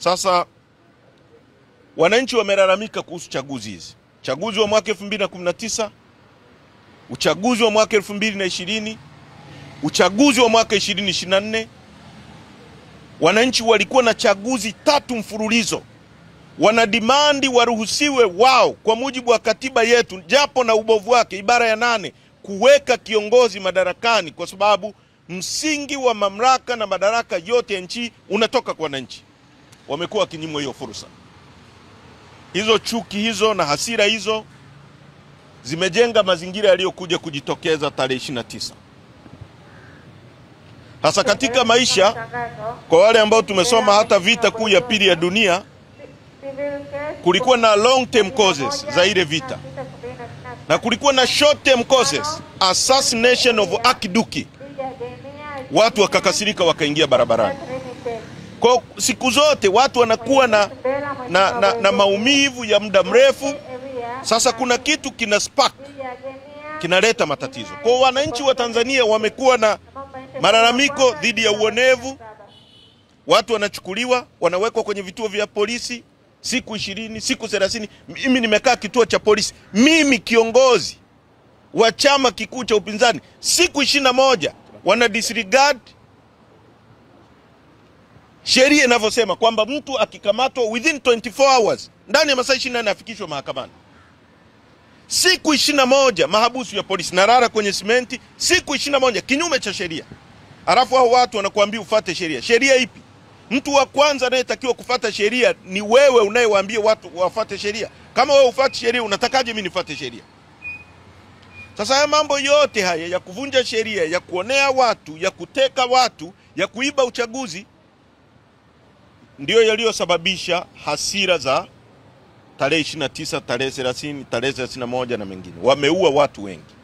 Sasa wananchi wamelalamika kuhusu chaguzi hizi. Chaguzi wa mwaka 2019, uchaguzi wa mwaka 2020, uchaguzi wa mwaka 2024. Wananchi walikuwa na chaguzi 3 mfululizo. Wanadimandi waruhusiwe wao kwa mujibu wa katiba yetu, japo na ubovu wake, ibara ya 8, kuweka kiongozi madarakani, kwa sababu msingi wa mamlaka na madaraka yote ya nchi unatoka kwa wananchi. Wamekuwa kinyimwa hiyo fursa. Hizo chuki hizo na hasira hizo zimejenga mazingira yaliyokuja kujitokeza tarehe 29. Hasa katika maisha, kwa wale ambao tumesoma hata vita kuu ya pili ya dunia, kulikuwa na long term causes za ile vita, na kulikuwa na short term causes, assassination of Archduke. Watu wakakasirika, wakaingia barabarani. Kwa siku zote watu wanakuwa na maumivu ya muda mrefu. Sasa kuna kitu kina spark, kinaleta matatizo. Kwa wananchi wa Tanzania wamekuwa na malalamiko dhidi ya uonevu. Watu wanachukuliwa, wanawekwa kwenye vituo vya polisi siku 20, siku 30. Mimi nimekaa kituo cha polisi, mimi kiongozi wa chama kikuu cha upinzani, siku 21. Wana disregard sheria inavyosema kwamba mtu akikamatwa within 24 hours, ndani ya masaa 24 afikishwe mahakamani. Siku 21 mahabusu ya polisi, narara kwenye simenti siku 21, kinyume cha sheria. Alafu hao watu wanakuambia ufuate sheria. Sheria ipi? Mtu wa kwanza anayetakiwa kufuata sheria ni wewe unayewaambia watu wafuate sheria. Kama wewe ufuate sheria, unatakaje mimi nifuate sheria? Sasa haya mambo yote haya ya kuvunja sheria, ya kuonea watu, ya kuteka watu, ya kuiba uchaguzi, ndio yaliyosababisha hasira za tarehe 29, tarehe 30, tarehe 31 na mengine. Wameua watu wengi.